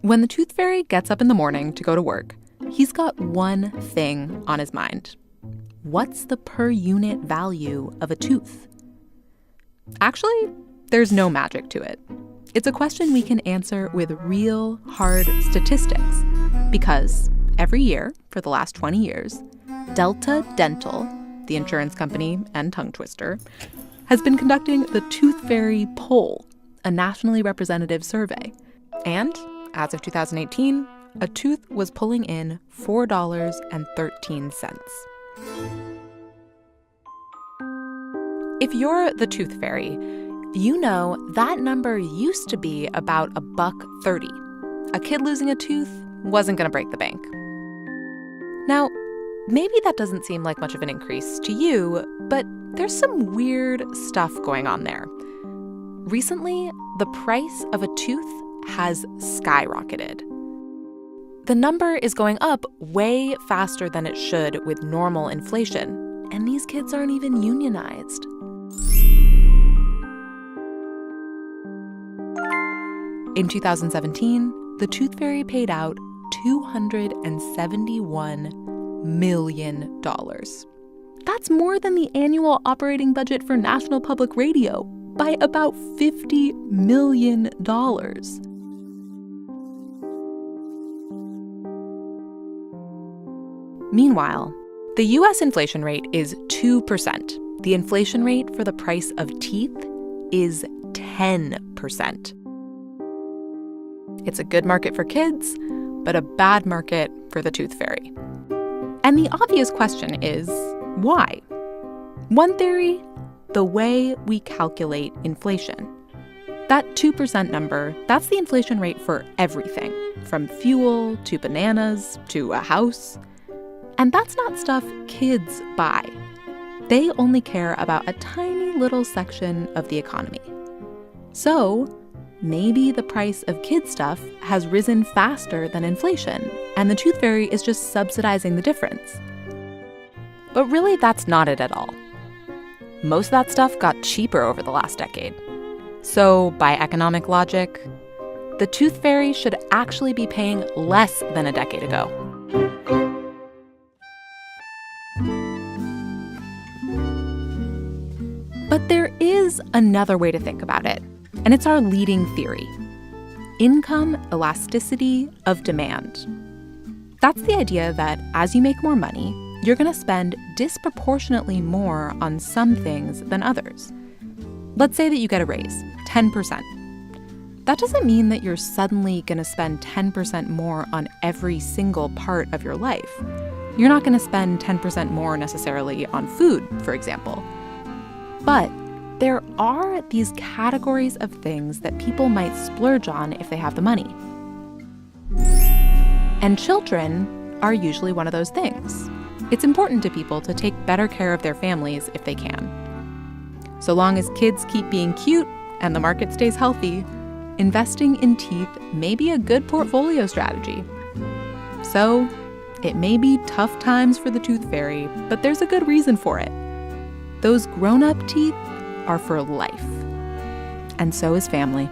When the tooth fairy gets up in the morning to go to work, he's got one thing on his mind. What's the per unit value of a tooth? Actually, there's no magic to it. It's a question we can answer with real, hard statistics because every year for the last 20 years, Delta Dental, the insurance company and tongue twister, has been conducting the Tooth Fairy Poll, a nationally representative survey. And as of 2018, a tooth was pulling in $4.13. If you're the tooth fairy, you know that number used to be about $1.30. A kid losing a tooth wasn't going to break the bank. Now, maybe that doesn't seem like much of an increase to you, but there's some weird stuff going on there. Recently, the price of a tooth has skyrocketed. The number is going up way faster than it should with normal inflation, and these kids aren't even unionized. In 2017, the Tooth Fairy paid out $271 million. That's more than the annual operating budget for National Public Radio by about $50 million. Meanwhile, the U.S. inflation rate is 2%. The inflation rate for the price of teeth is 10%. It's a good market for kids, but a bad market for the tooth fairy. And the obvious question is, why? One theory, the way we calculate inflation. That 2% number, that's the inflation rate for everything, from fuel to bananas to a house. And that's not stuff kids buy. They only care about a tiny little section of the economy. So maybe the price of kid stuff has risen faster than inflation, and the tooth fairy is just subsidizing the difference. But really, that's not it at all. Most of that stuff got cheaper over the last decade. So, by economic logic, the tooth fairy should actually be paying less than a decade ago. But there is another way to think about it, and it's our leading theory: income elasticity of demand. That's the idea that as you make more money, you're going to spend disproportionately more on some things than others. Let's say that you get a raise, 10%. That doesn't mean that you're suddenly going to spend 10% more on every single part of your life. You're not going to spend 10% more necessarily on food, for example. But there are these categories of things that people might splurge on if they have the money. And children are usually one of those things. It's important to people to take better care of their families if they can. So long as kids keep being cute and the market stays healthy, investing in teeth may be a good portfolio strategy. So it may be tough times for the tooth fairy, but there's a good reason for it. Those grown-up teeth are for life. And so is family.